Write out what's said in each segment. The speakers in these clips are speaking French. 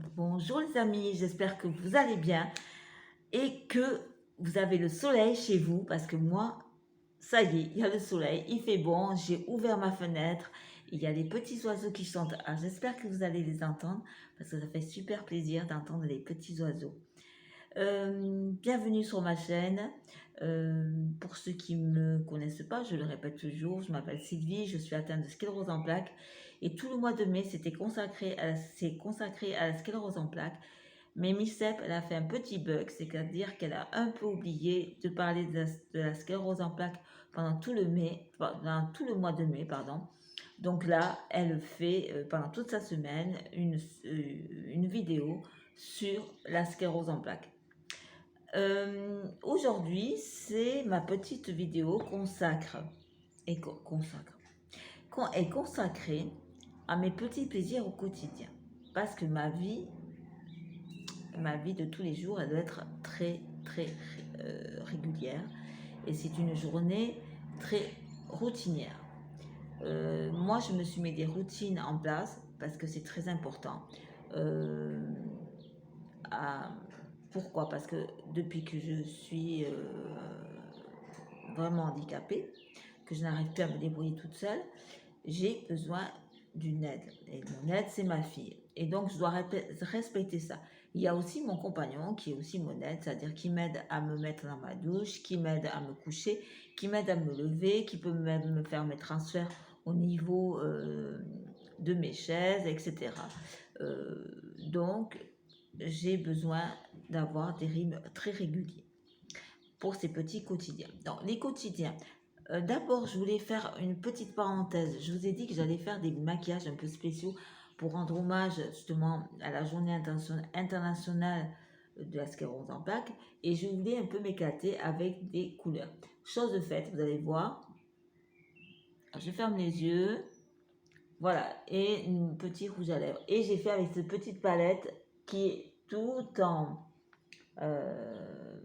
Bonjour les amis, j'espère que vous allez bien et que vous avez le soleil chez vous parce que moi, ça y est, il y a le soleil, il fait bon, j'ai ouvert ma fenêtre, il y a les petits oiseaux qui chantent. Ah, j'espère que vous allez les entendre parce que ça fait super plaisir d'entendre les petits oiseaux. Bienvenue sur ma chaîne. Pour ceux qui ne me connaissent pas, je le répète toujours, je m'appelle Sylvie, je suis atteinte de sclérose en plaques et tout le mois de mai c'est consacré à la sclérose en plaques. Mais Micep, elle a fait un petit bug, c'est-à-dire qu'elle a un peu oublié de parler de la sclérose en plaques pendant tout le mois de mai, pardon. Donc là, elle fait pendant toute sa semaine une vidéo sur la sclérose en plaques. Aujourd'hui, c'est ma petite vidéo est consacrée à mes petits plaisirs au quotidien. Parce que ma vie de tous les jours, elle doit être très régulière. Et c'est une journée très routinière. Moi, je me suis mis des routines en place parce que c'est très important. Euh, à- Pourquoi? Parce que depuis que je suis vraiment handicapée, que je n'arrive plus à me débrouiller toute seule, j'ai besoin d'une aide. Et mon aide, c'est ma fille. Et donc, je dois respecter ça. Il y a aussi mon compagnon qui est aussi mon aide, c'est-à-dire qui m'aide à me mettre dans ma douche, qui m'aide à me coucher, qui m'aide à me lever, qui peut même me faire mes transferts au niveau de mes chaises, etc. Donc, j'ai besoin d'avoir des rythmes très réguliers pour ces petits quotidiens. Donc, les quotidiens, d'abord, je voulais faire une petite parenthèse. Je vous ai dit que j'allais faire des maquillages un peu spéciaux pour rendre hommage justement à la journée internationale de la sclérose en plaques. Et je voulais un peu m'éclater avec des couleurs. Chose de faite, vous allez voir. Je ferme les yeux. Voilà. Et un petit rouge à lèvres. Et j'ai fait avec cette petite palette qui est tout en...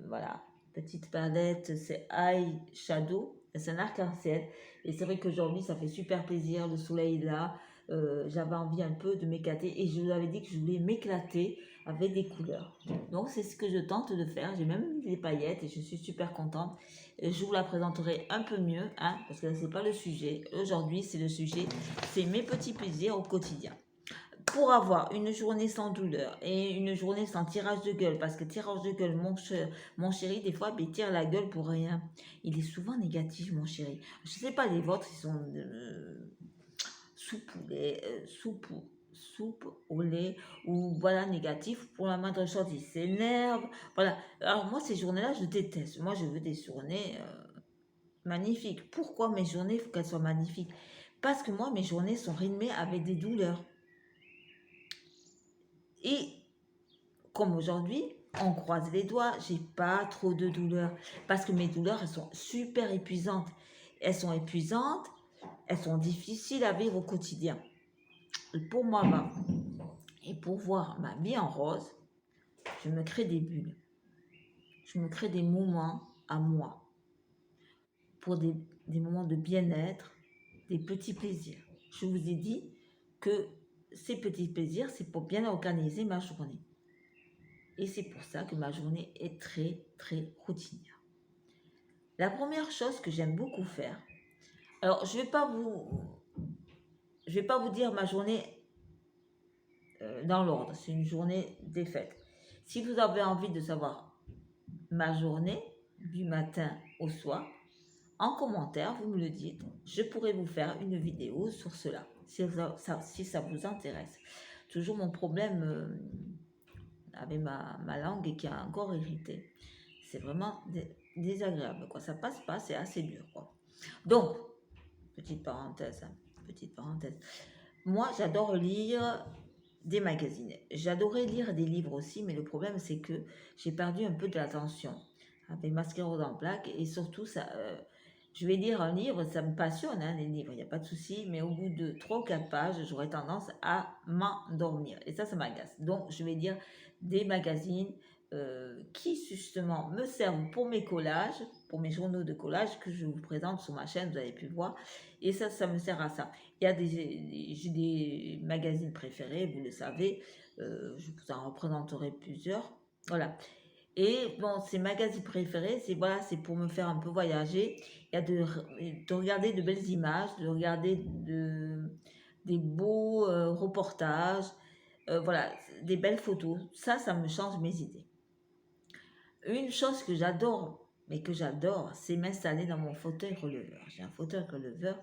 voilà. Petite palette, c'est Eye Shadow. C'est un arc-en-ciel. Et c'est vrai qu'aujourd'hui, ça fait super plaisir. Le soleil est là. J'avais envie un peu de m'éclater. Et je vous avais dit que je voulais m'éclater avec des couleurs. Donc, c'est ce que je tente de faire. J'ai même mis des paillettes et je suis super contente. Et je vous la présenterai un peu mieux, hein, parce que ce n'est pas le sujet. Aujourd'hui, c'est le sujet. C'est mes petits plaisirs au quotidien pour avoir une journée sans douleur et une journée sans tirage de gueule, parce que tirage de gueule, mon chéri, des fois, il tire la gueule pour rien. Il est souvent négatif, mon chéri. Je sais pas les vôtres, ils sont soupe au lait, soupe au lait, ou voilà, négatif. Pour la moindre chose, il s'énerve. Voilà. Alors moi, ces journées-là, je déteste. Moi, je veux des journées magnifiques. Pourquoi mes journées, il faut qu'elles soient magnifiques? Parce que moi, mes journées sont rythmées avec des douleurs. Et comme aujourd'hui, on croise les doigts, j'ai pas trop de douleurs parce que mes douleurs, elles sont super épuisantes. Elles sont épuisantes, elles sont difficiles à vivre au quotidien. Et pour moi, et pour voir ma vie en rose, je me crée des bulles. Je me crée des moments à moi pour des moments de bien-être, des petits plaisirs. Je vous ai dit que ces petits plaisirs, c'est pour bien organiser ma journée. Et c'est pour ça que ma journée est très routinière. La première chose que j'aime beaucoup faire, alors je vais pas vous dire ma journée dans l'ordre, c'est une journée défaite. Si vous avez envie de savoir ma journée du matin au soir, en commentaire, vous me le dites, je pourrais vous faire une vidéo sur cela, si ça vous intéresse. Toujours mon problème avec ma langue qui a encore irrité. C'est vraiment désagréable, quoi. Ça passe pas, c'est assez dur, quoi. Donc, petite parenthèse, hein, petite parenthèse. Moi, j'adore lire des magazines. J'adorais lire des livres aussi, mais le problème, c'est que j'ai perdu un peu de l'attention avec ma sclérose en plaques et surtout, je vais lire un livre, ça me passionne, hein, les livres, il n'y a pas de souci, mais au bout de 3 ou 4 pages, j'aurais tendance à m'endormir et ça m'agace. Donc, je vais lire des magazines qui justement me servent pour mes collages, pour mes journaux de collage que je vous présente sur ma chaîne, vous avez pu voir, et ça me sert à ça. J'ai des magazines préférés, vous le savez. Je vous en représenterai plusieurs. Voilà. Et bon, ces magazines préférés, c'est voilà, c'est pour me faire un peu voyager. Il y a de regarder de belles images, de regarder des beaux reportages, voilà, des belles photos. Ça me change mes idées. Une chose que j'adore, mais que j'adore, c'est m'installer dans mon fauteuil releveur. J'ai un fauteuil releveur.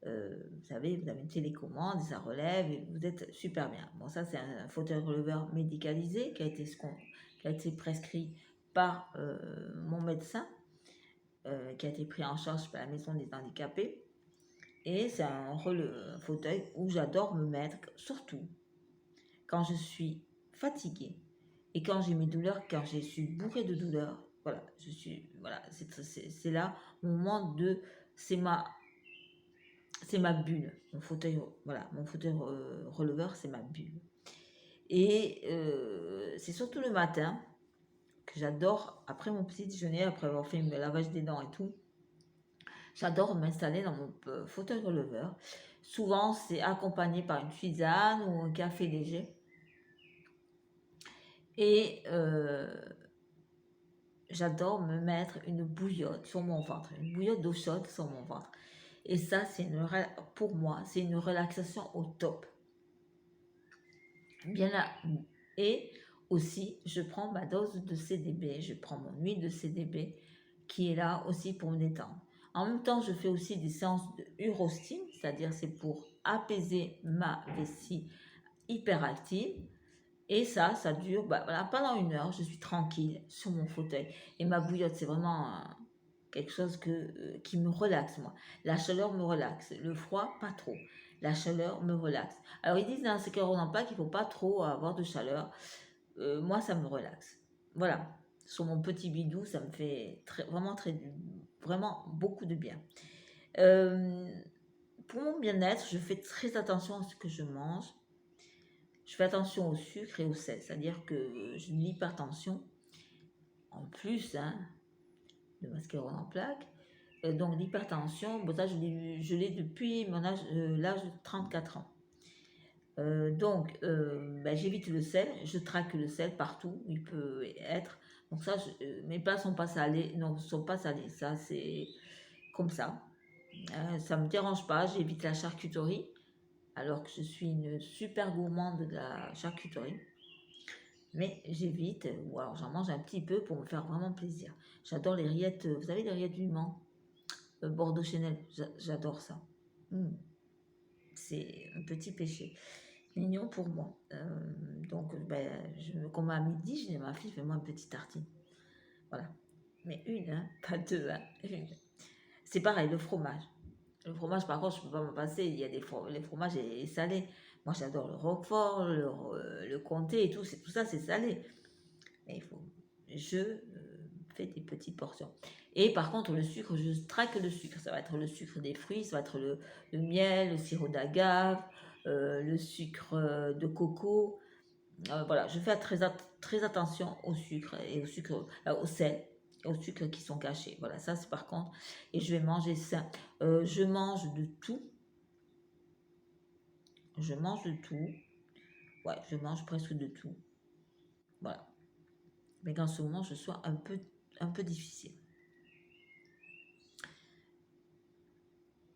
Vous savez, vous avez une télécommande, ça relève et vous êtes super bien. Bon, ça, c'est un fauteuil releveur médicalisé qui a été prescrit par mon médecin, qui a été pris en charge par la maison des handicapés. Et c'est un fauteuil où j'adore me mettre, surtout quand je suis fatiguée et quand j'ai mes douleurs, quand je suis bourrée de douleurs. Voilà, voilà, c'est là mon moment c'est ma bulle. Mon fauteuil, voilà, mon fauteuil releveur, c'est ma bulle. Et c'est surtout le matin que j'adore, après mon petit déjeuner, après avoir fait le lavage des dents et tout, j'adore m'installer dans mon fauteuil releveur. Souvent, c'est accompagné par une tisane ou un café léger. Et j'adore me mettre une bouillotte sur mon ventre, une bouillotte d'eau chaude sur mon ventre. Et ça, pour moi, c'est une relaxation au top. Bien là. Et aussi, je prends ma dose de CDB, je prends mon huile de CDB qui est là aussi pour me détendre. En même temps, je fais aussi des séances de urostime, c'est-à-dire c'est pour apaiser ma vessie hyperactive. Et ça dure voilà, pendant 1 heure, je suis tranquille sur mon fauteuil. Et ma bouillotte, c'est vraiment quelque chose qui me relaxe, moi. La chaleur me relaxe, le froid, pas trop. La chaleur me relaxe. Alors, ils disent dans ces cas pas qu'il ne faut pas trop avoir de chaleur. Moi, ça me relaxe. Voilà. Sur mon petit bidou, ça me fait vraiment beaucoup de bien. Pour mon bien-être, je fais très attention à ce que je mange. Je fais attention au sucre et au sel. C'est-à-dire que j'ai une hypertension. En plus, de mascarone en plaques. Donc l'hypertension, bon, ça je l'ai depuis l'âge de 34 ans. J'évite le sel, je traque le sel partout où il peut être. Donc ça, mes plats sont pas salés, non, sont pas salés. Ça c'est comme ça. Ça me dérange pas. J'évite la charcuterie, alors que je suis une super gourmande de la charcuterie. Mais j'évite, ou alors j'en mange un petit peu pour me faire vraiment plaisir. J'adore les rillettes, vous savez les rillettes du Mans, Bordeaux Chanel, j'adore ça. C'est un petit péché. Mignon pour moi. Comme à midi, je dis à ma fille, fais-moi une petite tartine. Voilà. Mais une, pas deux, une. C'est pareil, le fromage. Le fromage, par contre, je ne peux pas me passer. Il y a les fromages est salé. Moi, j'adore le roquefort, le comté et tout ça, c'est salé. Mais je fais des petites portions. Et par contre, le sucre, je traque le sucre. Ça va être le sucre des fruits, ça va être le miel, le sirop d'agave, le sucre de coco. Voilà, je fais très attention au sucre et au sel, aux sucres qui sont cachés. Voilà, ça c'est par contre. Et je vais manger ça. Je mange de tout. Je mange de tout. Ouais, je mange presque de tout. Voilà. Mais qu'en ce moment, je sois un peu difficile.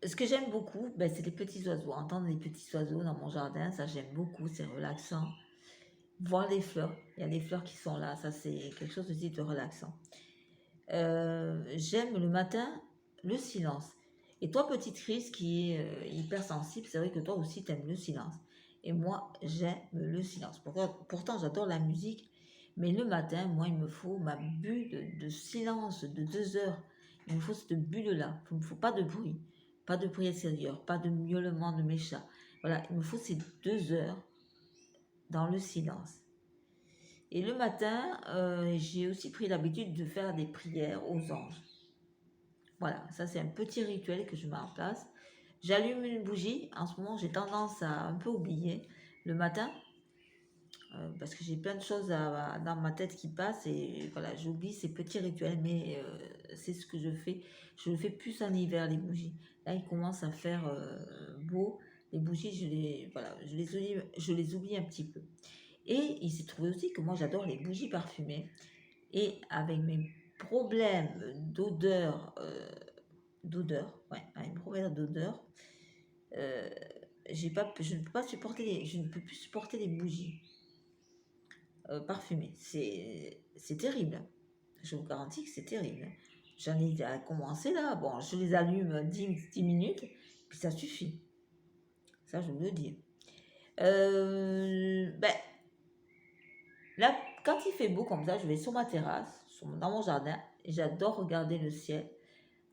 Ce que j'aime beaucoup, c'est les petits oiseaux. Entendre les petits oiseaux dans mon jardin, ça j'aime beaucoup, c'est relaxant. Voir les fleurs, il y a des fleurs qui sont là, ça c'est quelque chose aussi de relaxant. J'aime le matin le silence. Et toi, petite Chris, qui est hypersensible, c'est vrai que toi aussi tu aimes le silence. Et moi, j'aime le silence. Pourtant, j'adore la musique, mais le matin, moi, il me faut ma bulle de silence de 2 heures. Il me faut cette bulle-là. Il ne me faut pas de bruit. Pas de bruit extérieur, pas de miaulement de mes chats. Voilà, il me faut ces 2 heures dans le silence. Et le matin, j'ai aussi pris l'habitude de faire des prières aux anges. Voilà, ça c'est un petit rituel que je mets en place. J'allume une bougie. En ce moment, j'ai tendance à un peu oublier le matin. Parce que j'ai plein de choses dans ma tête qui passent et voilà, j'oublie ces petits rituels, mais c'est ce que je fais. Je le fais plus en hiver, les bougies. Là, il commence à faire beau. Les bougies, je les oublie un petit peu. Et il s'est trouvé aussi que moi, j'adore les bougies parfumées. Et avec mes problèmes ouais, avec mes problèmes d'odeur, euh, je ne peux pas supporter je ne peux plus supporter les bougies parfumées. C'est terrible. Je vous garantis que c'est terrible. J'en ai commencé là. Bon, je les allume 10 minutes, puis ça suffit. Ça, je vous le dis. Ben, là, quand il fait beau comme ça, je vais sur ma terrasse, dans mon jardin, et j'adore regarder le ciel,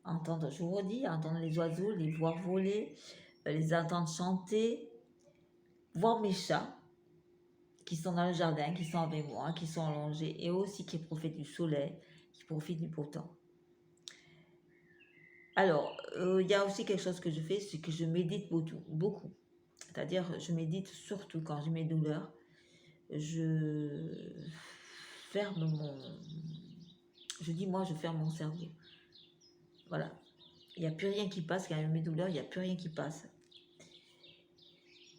entendre, je vous redis, entendre les oiseaux, les voir voler, les entendre chanter, voir mes chats qui sont dans le jardin, qui sont avec moi, qui sont allongés, et aussi qui profitent du soleil, qui profitent du beau temps. Alors, il y a aussi quelque chose que je fais, c'est que je médite beaucoup. C'est-à-dire, je médite surtout quand j'ai mes douleurs. Je ferme mon... Je dis, moi, je ferme mon cerveau. Voilà. Il n'y a plus rien qui passe. Quand il y a mes douleurs, il n'y a plus rien qui passe.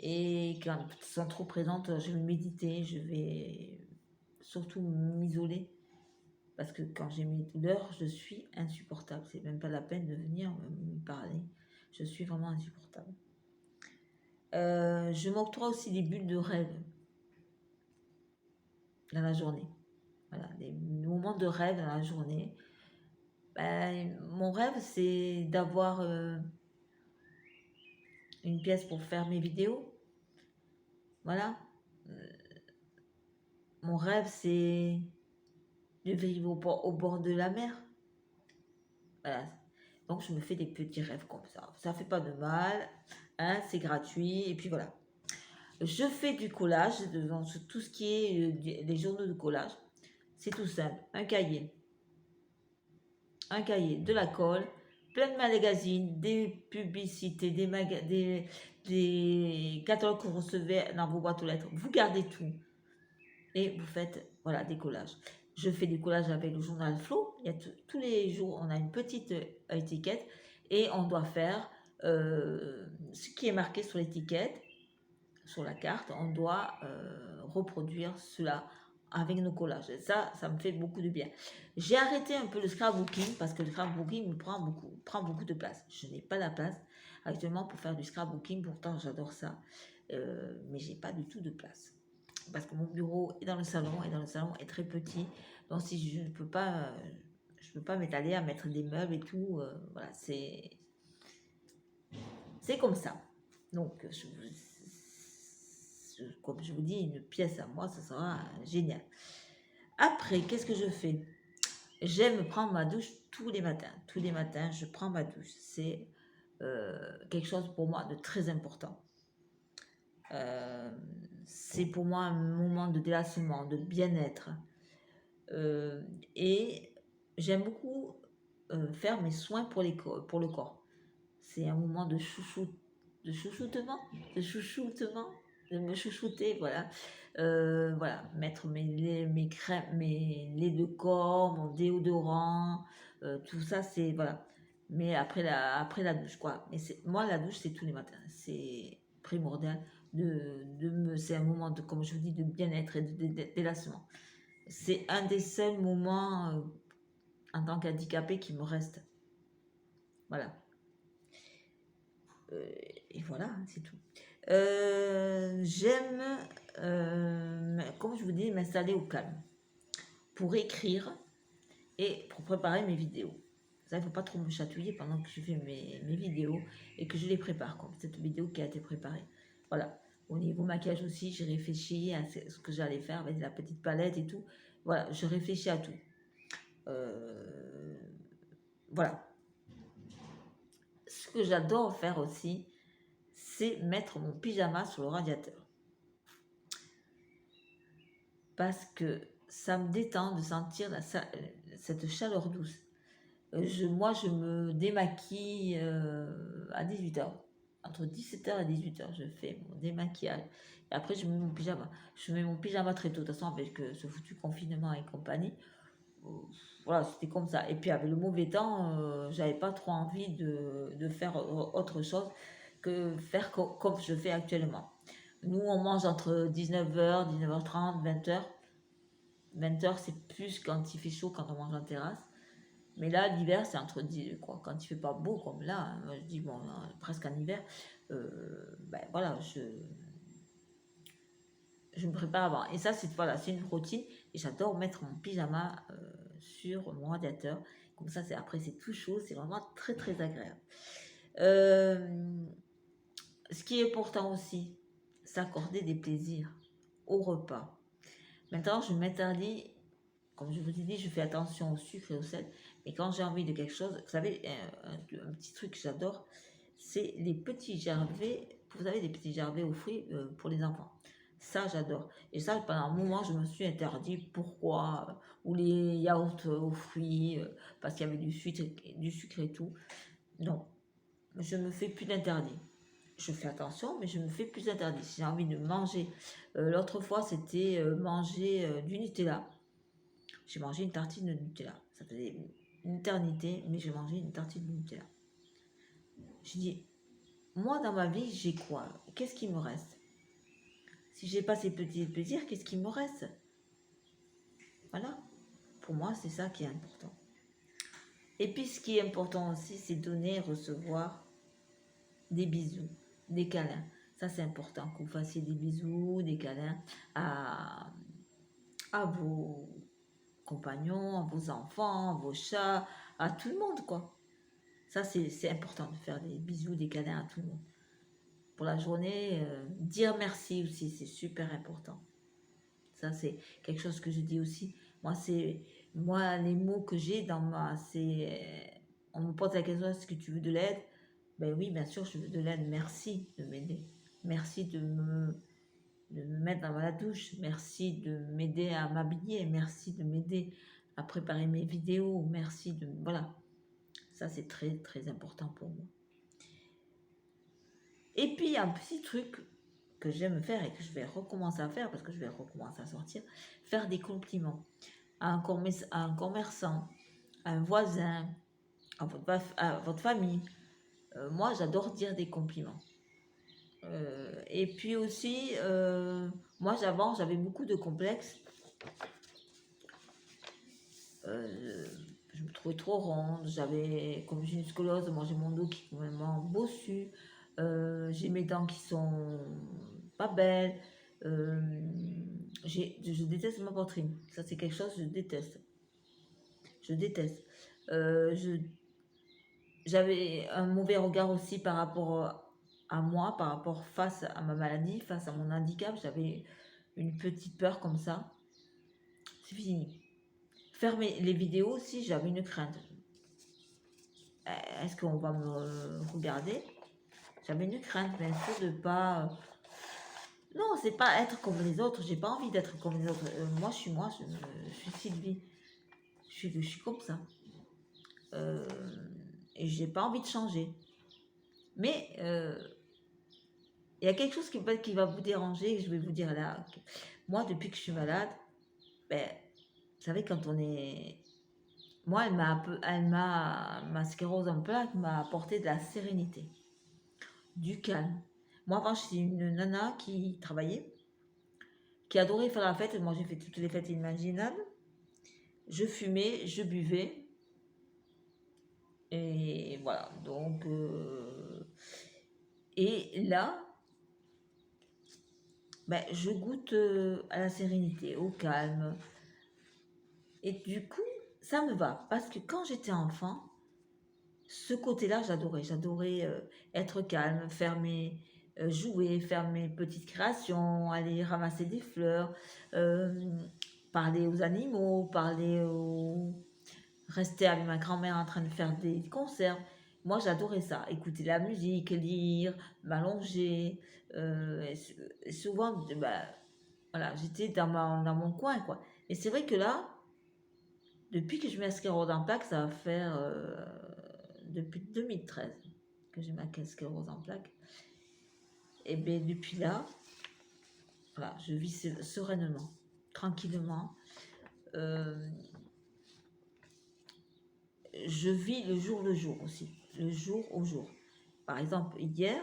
Et quand elles sont trop présentes, je vais méditer, je vais surtout m'isoler. Parce que quand j'ai mes douleurs, je suis insupportable. C'est même pas la peine de venir me parler. Je suis vraiment insupportable. Je m'octroie aussi des bulles de rêve dans la journée. Voilà, des moments de rêve dans la journée. Ben, mon rêve, c'est d'avoir une pièce pour faire mes vidéos. Voilà. Mon rêve, c'est de vivre au bord de la mer. Voilà. Donc, je me fais des petits rêves comme ça. Ça fait pas de mal. Hein, c'est gratuit. Et puis voilà. Je fais du collage, dans tout ce qui est des journaux de collage. C'est tout simple. Un cahier, de la colle, plein de magazines, des publicités, des catalogues que vous recevez dans vos boîtes aux lettres. Vous gardez tout et vous faites voilà, des collages. Je fais des collages avec le journal Flow. Il y a tous les jours, on a une petite étiquette et on doit faire ce qui est marqué sur l'étiquette, sur la carte. On doit reproduire cela avec nos collages. Et ça me fait beaucoup de bien. J'ai arrêté un peu le scrapbooking parce que le scrapbooking me prend beaucoup de place. Je n'ai pas la place actuellement pour faire du scrapbooking, pourtant j'adore ça, mais j'ai pas du tout de place. Parce que mon bureau est dans le salon et dans le salon est très petit. Donc si je ne peux pas, m'étaler à mettre des meubles et tout. Voilà, c'est comme ça. Donc comme je vous dis, une pièce à moi, ça sera génial. Après, qu'est-ce que je fais? J'aime prendre ma douche tous les matins. Tous les matins, je prends ma douche. C'est quelque chose pour moi de très important. C'est pour moi un moment de délassement, de bien-être. Et j'aime beaucoup faire mes soins pour le corps. C'est un moment de chouchoutement, de me chouchouter, voilà. Voilà, mettre mes crèmes, mes laits de corps, mon déodorant, tout ça, c'est, voilà. Mais après la douche, quoi. Mais moi, la douche, c'est tous les matins. C'est primordial. C'est un moment, comme je vous dis, de bien-être et de délassement. C'est un des seuls moments en tant qu'handicapé qui me reste. Voilà. Et voilà, c'est tout. J'aime, comme je vous dis, m'installer au calme pour écrire et pour préparer mes vidéos. Ça, il ne faut pas trop me chatouiller pendant que je fais mes vidéos et que je les prépare, comme cette vidéo qui a été préparée. Voilà. Au niveau maquillage aussi, j'ai réfléchi à ce que j'allais faire avec la petite palette et tout. Voilà, je réfléchis à tout. Voilà. Ce que j'adore faire aussi, c'est mettre mon pyjama sur le radiateur. Parce que ça me détend de sentir cette chaleur douce. Moi, je me démaquille à 18h. Entre 17h et 18h, je fais mon démaquillage. Et après, je mets mon pyjama. Je mets mon pyjama très tôt. De toute façon, avec ce foutu confinement et compagnie, voilà, c'était comme ça. Et puis, avec le mauvais temps, j'avais pas trop envie de faire autre chose que faire comme je fais actuellement. Nous, on mange entre 19h, 19h30, 20h. 20h, c'est plus quand il fait chaud, quand on mange en terrasse. Mais là, l'hiver, c'est entre 10, quoi. Quand il fait pas beau, comme là, hein, moi, je dis, bon, presque en hiver, ben voilà, je me prépare avant. Et ça, c'est voilà, c'est une routine. Et j'adore mettre mon pyjama sur mon radiateur. Comme ça, après, c'est tout chaud. C'est vraiment très, très agréable. Ce qui est important aussi, s'accorder des plaisirs au repas. Maintenant, je m'interdis, comme je vous ai dit, je fais attention au sucre et au sel. Mais quand j'ai envie de quelque chose, vous savez, un petit truc que j'adore, c'est les petits gervais. Vous savez, des petits gervais aux fruits pour les enfants. Ça, j'adore. Et ça, pendant un moment, je me suis interdit. Pourquoi? Ou les yaourts aux fruits, parce qu'il y avait du sucre et tout. Non, je me fais plus d'interdit. Je fais attention, mais je me fais plus d'interdit. Si j'ai envie de manger, l'autre fois, c'était manger du Nutella. J'ai mangé une tartine de Nutella. Ça faisait une éternité, mais j'ai mangé une tartine de Nutella. Je dis, moi, dans ma vie, j'ai quoi? Qu'est-ce qui me reste? Si j'ai pas ces petits plaisirs, qu'est-ce qui me reste? Voilà. Pour moi, c'est ça qui est important. Et puis, ce qui est important aussi, c'est donner, recevoir des bisous, des câlins. Ça, c'est important que vous fassiez des bisous, des câlins à vos compagnons, à vos enfants, à vos chats, à tout le monde, quoi. Ça, c'est important de faire des bisous, des câlins à tout le monde. Pour la journée, dire merci aussi, c'est super important. Ça, c'est quelque chose que je dis aussi. Moi, les mots que j'ai dans on me pose la question, est-ce que tu veux de l'aide? Ben oui, bien sûr, je veux de l'aide. Merci de m'aider. Merci de me mettre dans la douche. Merci de m'aider à m'habiller. Merci de m'aider à préparer mes vidéos. Merci de... Voilà. Ça, c'est très, très important pour moi. Et puis, un petit truc que j'aime faire et que je vais recommencer à faire, parce que je vais recommencer à sortir, faire des compliments à un commerçant, à un voisin, à votre famille. Moi, j'adore dire des compliments. Et puis aussi, moi, avant, j'avais beaucoup de complexes. Je me trouvais trop ronde. Comme j'ai une scoliose, moi, j'ai mon dos qui est complètement bossu. J'ai mes dents qui sont pas belles. Je déteste ma poitrine. Ça, c'est quelque chose que je déteste. Je déteste. J'avais un mauvais regard aussi par rapport à moi, par rapport face à ma maladie, face à mon handicap. J'avais une petite peur comme ça. C'est fini. Faire les vidéos aussi, j'avais une crainte. Est-ce qu'on va me regarder? J'avais une crainte, bien sûr, de pas. Non, c'est pas être comme les autres. J'ai pas envie d'être comme les autres. Moi, je suis moi. Je suis Sylvie. Je suis comme ça. Et j'ai pas envie de changer. Mais il y a quelque chose qui va vous déranger et je vais vous dire là. Moi, depuis que je suis malade, ben, vous savez, quand on est. Moi, ma sclérose en plaques m'a apporté de la sérénité, du calme. Moi, avant, j'étais une nana qui travaillait, qui adorait faire la fête. Moi, j'ai fait toutes les fêtes imaginables. Je fumais, je buvais. Et voilà. Donc, et là, ben, je goûte à la sérénité, au calme. Et du coup, ça me va. Parce que quand j'étais enfant, ce côté-là, j'adorais. J'adorais être calme, jouer, faire mes petites créations, aller ramasser des fleurs, parler aux animaux, rester avec ma grand-mère en train de faire des concerts. Moi, j'adorais ça. Écouter la musique, lire, m'allonger. Souvent, bah, voilà, j'étais dans mon coin, quoi. Et c'est vrai que là, depuis que je mets sclérose en plaques, ça va faire depuis 2013 que j'ai ma sclérose en plaques. Et bien depuis là, voilà, je vis sereinement, tranquillement. Je vis le jour aussi, le jour au jour. Par exemple, hier,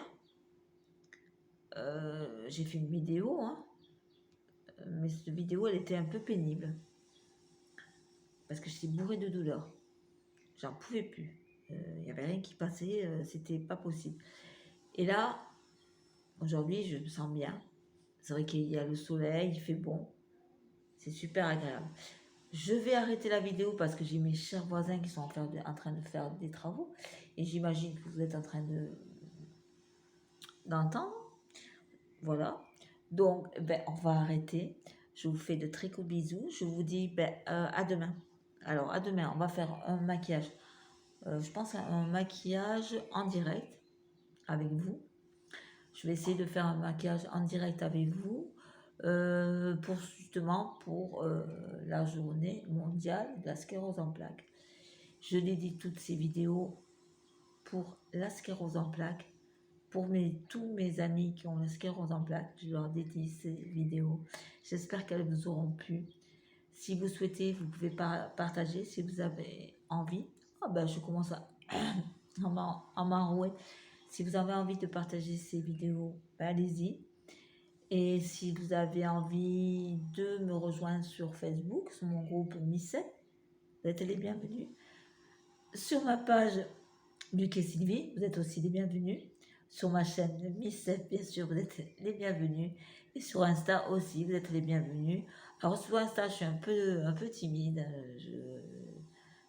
j'ai fait une vidéo, hein, mais cette vidéo, elle était un peu pénible. Parce que j'étais bourrée de douleur. J'en pouvais plus. Il n'y avait rien qui passait, c'était pas possible. Et là, aujourd'hui, je me sens bien. C'est vrai qu'il y a le soleil, il fait bon. C'est super agréable. Je vais arrêter la vidéo parce que j'ai mes chers voisins qui sont en train de faire des travaux. Et j'imagine que vous êtes en train d'entendre. Voilà. Donc, ben, on va arrêter. Je vous fais de très gros bisous. Je vous dis ben, à demain. Alors, à demain, on va faire un maquillage. Je pense à un maquillage en direct avec vous. Je vais essayer de faire un maquillage en direct avec vous pour justement pour la journée mondiale de la sclérose en plaques. Je dédie toutes ces vidéos pour la sclérose en plaques. Pour tous mes amis qui ont la sclérose en plaques, je leur dédie ces vidéos. J'espère qu'elles vous auront plu. Si vous souhaitez, vous pouvez partager si vous avez envie. Oh ben, je commence à m'enrouer. Si vous avez envie de partager ces vidéos, ben allez-y. Et si vous avez envie de me rejoindre sur Facebook, sur mon groupe Missette, vous êtes les bienvenus. Sur ma page Luc et Sylvie, vous êtes aussi les bienvenus. Sur ma chaîne Missette, bien sûr, vous êtes les bienvenus. Et sur Insta aussi, vous êtes les bienvenus. Alors sur Insta, je suis un peu timide.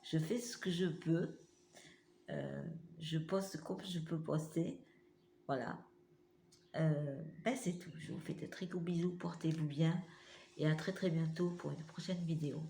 Je fais ce que je peux. Je poste comme je peux poster. Voilà. Ben c'est tout. Je vous fais de très gros bisous. Portez-vous bien. Et à très très bientôt pour une prochaine vidéo.